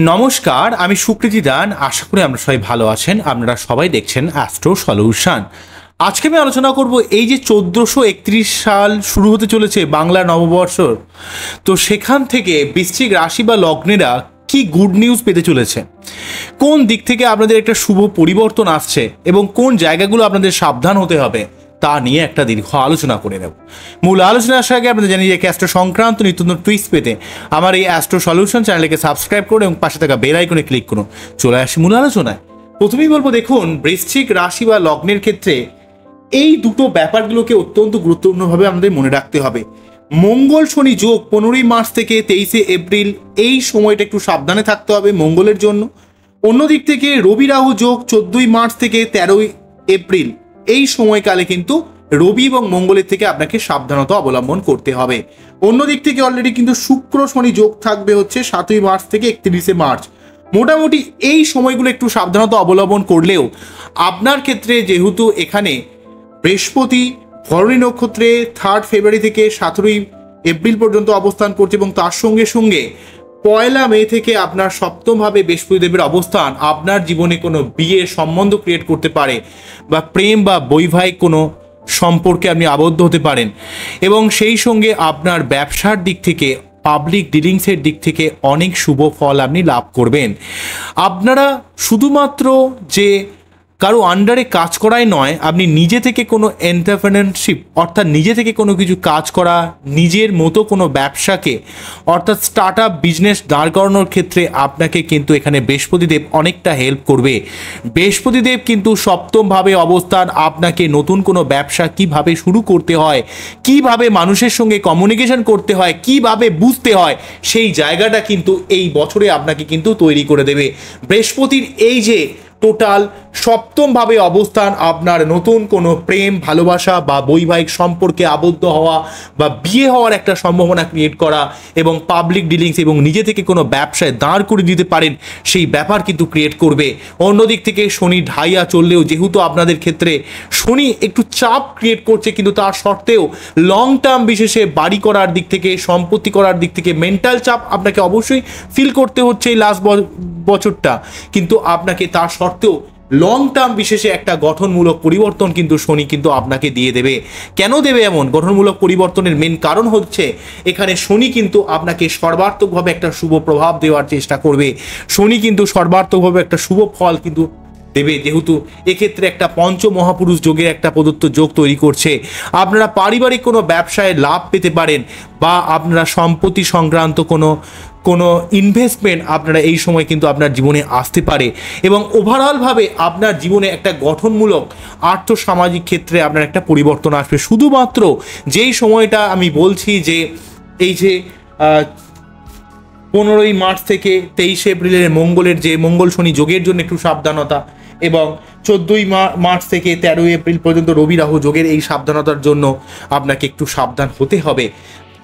নমস্কার, আমি সুকৃতি দান। আশা করি আমরা সবাই ভালো আছেন। আপনারা সবাই দেখছেন অ্যাস্ট্রো সলিউশন। আজকে আমি আলোচনা করব এই যে 1431 সাল শুরু হতে চলেছে বাংলা নববর্ষর, তো সেখান থেকে বৃশ্চিক রাশি বা লগ্নেরা কি গুড নিউজ পেতে চলেছে, কোন দিক থেকে আপনাদের একটা শুভ পরিবর্তন আসছে এবং কোন জায়গাগুলো আপনাদের সাবধান হতে হবে তা নিয়ে একটা দীর্ঘ আলোচনা করে নেব। মূল আলোচনা আসার আগে আপনাদের জানিয়ে যে অ্যাস্ট্রো সংক্রান্ত নিত্য নতুন টুইস্ট পেতে আমার এই অ্যাস্ট্রো সলিউশন চ্যানেলকে সাবস্ক্রাইব করুন এবং পাশে থাকা বেল আইকনে ক্লিক করুন। চলে আসি মূল আলোচনায়। প্রথমেই বলবো, দেখুন, বৃশ্চিক রাশি বা লগ্নের ক্ষেত্রে এই দুটো ব্যাপারগুলোকে অত্যন্ত গুরুত্বপূর্ণভাবে আমাদের মনে রাখতে হবে। মঙ্গল শনি যোগ 15ই মার্চ থেকে 23শে এপ্রিল, এই সময়টা একটু সাবধানে থাকতে হবে মঙ্গলের জন্য। অন্যদিক থেকে রবি রাহু যোগ 14ই মার্চ থেকে 13ই এপ্রিল, এই সময়কালে কিন্তু রবি এবং মঙ্গলের থেকে আপনাকে সাবধানতা অবলম্বন করতে হবে। অন্যদিক থেকে অলরেডি কিন্তু শুক্র শনি যোগ থাকবে হচ্ছে 7ই মার্চ থেকে 31শে মার্চ। মোটামুটি এই সময়গুলো একটু সাবধানতা অবলম্বন করলেও আপনার ক্ষেত্রে যেহেতু এখানে বৃহস্পতি ভরণী নক্ষত্রে 3 ফেব্রুয়ারি থেকে 17ই এপ্রিল পর্যন্ত অবস্থান করছে এবং তার সঙ্গে সঙ্গে 1 মে থেকে আপনার সপ্তমভাবে বৃহস্পতিদেবের অবস্থান আপনার জীবনে কোনো বিয়ের সম্বন্ধ ক্রিয়েট করতে পারে বা প্রেম বা বৈবাহিক কোনো সম্পর্কে আপনি আবদ্ধ হতে পারেন এবং সেই সঙ্গে আপনার ব্যবসার দিক থেকে পাবলিক ডিলিংসের দিক থেকে অনেক শুভ ফল আপনি লাভ করবেন। আপনারা শুধুমাত্র যে কারো আন্ডারে কাজ করাই নয়, আপনি নিজে থেকে কোনো এন্টারপ্রেনারশিপ অর্থাৎ নিজে থেকে কোনো কিছু কাজ করা, নিজের মতো কোনো ব্যবসাকে অর্থাৎ স্টার্ট আপ বিজনেস দাঁড় করানোর ক্ষেত্রে আপনাকে কিন্তু এখানে বৃহস্পতিদেব অনেকটা হেল্প করবে। বৃহস্পতিদেব কিন্তু সপ্তমভাবে অবস্থান আপনাকে নতুন কোনো ব্যবসা কিভাবে শুরু করতে হয়, কিভাবে মানুষের সঙ্গে কমিউনিকেশন করতে হয়, কিভাবে বুঝতে হয়, সেই জায়গাটা কিন্তু এই বছরে আপনাকে কিন্তু তৈরি করে দেবে। বৃহস্পতির এই যে টোটাল সপ্তমভাবে অবস্থান আপনার নতুন কোনো প্রেম, ভালোবাসা বা বৈবাহিক সম্পর্কে আবদ্ধ হওয়া বা বিয়ে হওয়ার একটা সম্ভাবনা ক্রিয়েট করা এবং পাবলিক ডিলিংস এবং নিজে থেকে কোনো ব্যবসায় দাঁড় করে দিতে পারেন সেই ব্যাপার কিন্তু ক্রিয়েট করবে। অন্যদিক থেকে শনি ঢাইয়া চললেও যেহেতু আপনাদের ক্ষেত্রে শনি একটু চাপ ক্রিয়েট করছে, কিন্তু তার সত্ত্বেও লং টার্ম বিশেষে বাড়ি করার দিক থেকে, সম্পত্তি করার দিক থেকে মেন্টাল চাপ আপনাকে অবশ্যই ফিল করতে হচ্ছে এই লাস্ট বছরটা, কিন্তু আপনাকে তার সত্ত্বেও লং টার্ম বিশেষে একটা গঠনমূলক পরিবর্তন কিন্তু শনি কিন্তু আপনাকে দিয়ে দেবে। কেন দেবে এমন গঠনমূলক পরিবর্তনের মেন কারণ হচ্ছে এখানে শনি কিন্তু আপনাকে সর্বাত্মকভাবে একটা শুভ প্রভাব দেওয়ার চেষ্টা করবে। শনি কিন্তু সর্বাত্মকভাবে একটা শুভ ফল কিন্তু দেবে, যেহেতু এক্ষেত্রে একটা পঞ্চ মহাপুরুষ যোগের একটা প্রদত্ত যোগ তৈরি করছে। আপনারা পারিবারিক কোনো ব্যবসায় লাভ পেতে পারেন বা আপনারা সম্পত্তি সংক্রান্ত কোনো ইনভেস্টমেন্ট আপনারা এই সময় কিন্তু আপনার জীবনে আসতে পারে এবং ওভারঅলভাবে আপনার জীবনে একটা গঠনমূলক আর্থসামাজিক ক্ষেত্রে আপনার একটা পরিবর্তন আসবে। শুধুমাত্র যেই সময়টা আমি বলছি যে এই যে 15ই মার্চ থেকে 23শে এপ্রিলের মঙ্গলের যে মঙ্গল শনি যোগের জন্য একটু সাবধানতা এবং 14ই মার্চ থেকে 13ই এপ্রিল পর্যন্ত রবি রাহু যোগের এই সাবধানতার জন্য আপনাকে একটু সাবধান হতে হবে।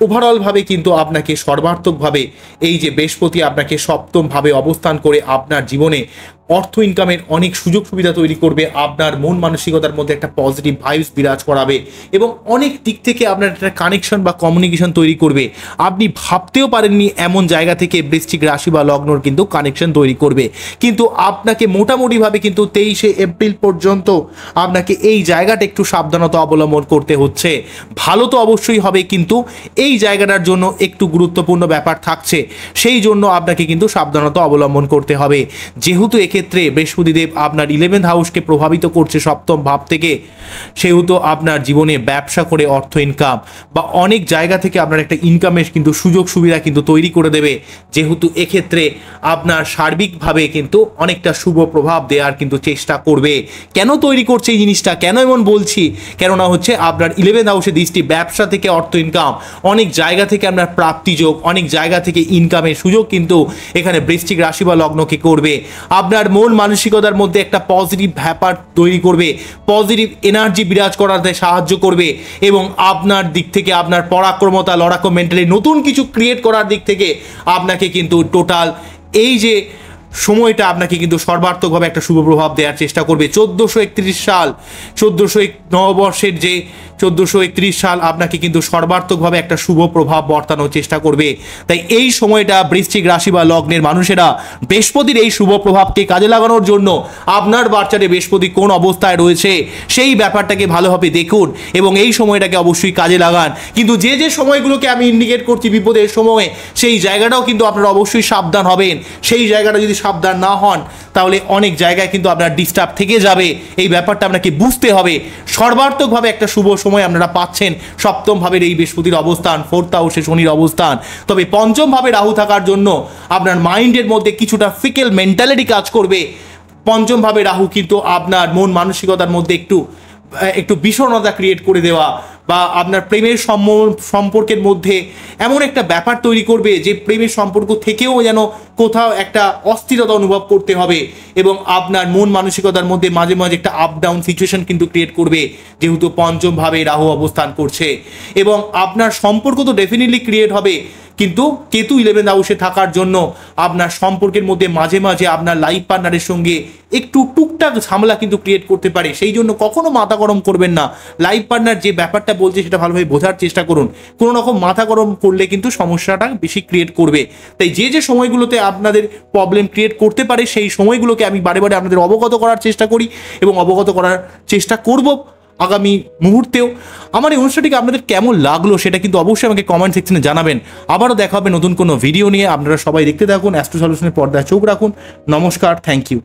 ওভারঅলভাবে কিন্তু আপনাকে সর্বাত্মকভাবে এই যে বৃহস্পতি আপনাকে সপ্তমভাবে অবস্থান করে আপনার জীবনে অর্থ ইনকামের অনেক সুযোগ সুবিধা তৈরি করবে, আপনার মন মানসিকতার মধ্যে একটা পজিটিভ ভাইবস বিরাজ করাবে এবং অনেক দিক থেকে আপনার একটা কানেকশন বা কমিউনিকেশন তৈরি করবে। আপনি ভাবতেও পারেননি এমন জায়গা থেকে বৃশ্চিক রাশি বা লগ্নর কিন্তু কানেকশন তৈরি করবে, কিন্তু আপনাকে মোটামুটিভাবে কিন্তু 23শে এপ্রিল পর্যন্ত আপনাকে এই জায়গাটা একটু সাবধানতা অবলম্বন করতে হচ্ছে। ভালো তো অবশ্যই হবে, কিন্তু এই জায়গাটার জন্য একটু গুরুত্বপূর্ণ ব্যাপার থাকছে, সেই জন্য আপনাকে কিন্তু সাবধানতা অবলম্বন করতে হবে। যেহেতু ক্ষেত্রে বৃহস্পতিদেব আপনার 11th হাউসকে প্রভাবিত করছে সপ্তম ভাব থেকে, সেহেতু আপনার জীবনে ব্যবসা করে অর্থ ইনকাম বা অনেক জায়গা থেকে আপনার একটা ইনকামের কিন্তু সুযোগ সুবিধা কিন্তু তৈরি করে দেবে। যেহেতু এক্ষেত্রে আপনার সার্বিকভাবে কিন্তু অনেকটা শুভ প্রভাব দেওয়ার কিন্তু চেষ্টা করবে। কেন তৈরি করছে এই জিনিসটা, কেন এমন বলছি, কেননা হচ্ছে আপনার 11th হাউসে দৃষ্টি, ব্যবসা থেকে অর্থ ইনকাম, অনেক জায়গা থেকে আপনার প্রাপ্তি যোগ, অনেক জায়গা থেকে ইনকামের সুযোগ কিন্তু এখানে বৃশ্চিক রাশি বা লগ্নকে করবে। আপনার মন মানসিকতার মধ্যে একটা পজিটিভ ব্যাপার তৈরি করবে, পজিটিভ এনার্জি বিরাজ করাতে সাহায্য করবে এবং আপনার দিক থেকে আপনার পরাক্রমতা, লড়াকু মেন্টালি নতুন কিছু ক্রিয়েট করার দিক থেকে আপনাকে কিন্তু টোটাল এই যে সময়টা আপনাকে কিন্তু সর্বাত্মকভাবে একটা শুভ প্রভাব দেওয়ার চেষ্টা করবে। 1431 সাল 1401 নববর্ষের যে 1431 সাল আপনাকে কিন্তু সর্বাত্মকভাবে একটা শুভ প্রভাব বর্তানোর চেষ্টা করবে। তাই এই সময়টা বৃশ্চিক রাশি বা লগ্নের মানুষেরা বৃহস্পতির এই শুভ প্রভাবকে কাজে লাগানোর জন্য আপনার বাচ্চারে বৃহস্পতি কোন অবস্থায় রয়েছে সেই ব্যাপারটাকে ভালোভাবে দেখুন এবং এই সময়টাকে অবশ্যই কাজে লাগান। কিন্তু যে যে সময়গুলোকে আমি ইন্ডিকেট করছি বিপদের সময়ে, সেই জায়গাটাও কিন্তু আপনারা অবশ্যই সাবধান হবেন। সেই জায়গাটা যদি সাবধান না হন তাহলে অনেক জায়গায় কিন্তু আপনার ডিস্টার্ব থেকে যাবে। এই ব্যাপারটা আপনাকে বুঝতে হবে। সর্বাত্মকভাবে একটা শুভ সময় আপনারা পাচ্ছেন। সপ্তম ভাবের এই বৃহস্পতির অবস্থান, ফোর্থ হাউসে শনির অবস্থান, তবে পঞ্চম ভাবে রাহু থাকার জন্য আপনার মাইন্ডের মধ্যে কিছুটা ফিকেল মেন্টালিটি কাজ করবে। পঞ্চম ভাবে রাহু কিন্তু আপনার মন মানসিকতার মধ্যে একটু বিষণ্ণতা ক্রিয়েট করে দেওয়া বা আপনার প্রেমের সম্পর্কের মধ্যে এমন একটা ব্যাপার তৈরি করবে যে প্রেমের সম্পর্ক থেকেও যেন কোথাও একটা অস্থিরতা অনুভব করতে হবে এবং আপনার মন মানসিকতার মধ্যে মাঝে মাঝে একটা আপ ডাউন সিচুয়েশন কিন্তু ক্রিয়েট করবে, যেহেতু পঞ্চম ভাবে রাহু অবস্থান করছে। এবং আপনার সম্পর্ক তো ডেফিনেটলি ক্রিয়েট হবে, কিন্তু কেতু 11 হাউসে থাকার জন্য আপনার সম্পর্কের মধ্যে মাঝে মাঝে আপনার লাইফ পার্টনারের সঙ্গে একটু টুকটাক ঝামেলা কিন্তু ক্রিয়েট করতে পারে। সেই জন্য কখনো মাথা গরম করবেন না। লাইফ পার্টনার যে ব্যাপারটা বলছে সেটা ভালোভাবে বোঝার চেষ্টা করুন। কোনো রকম মাথা গরম করলে কিন্তু সমস্যাটা বেশি ক্রিয়েট করবে। তাই যে যে সময়গুলোতে আপনাদের প্রবলেম ক্রিয়েট করতে পারে সেই সময়গুলোকে আমি বারে বারে আপনাদের অবগত করার চেষ্টা করি এবং অবগত করার চেষ্টা করব আগামী মুহূর্তেও। আমার এই অনুষ্ঠানটিকে আপনাদের কেমন লাগলো সেটা কিন্তু অবশ্যই আমাকে কমেন্ট সেকশনে জানাবেন। আবারও দেখা হবে নতুন কোনো ভিডিও নিয়ে। আপনারা সবাই দেখতে থাকুন, অ্যাস্ট্রো সলিউশনের পর্দায় চোখ রাখুন। নমস্কার, থ্যাংক ইউ।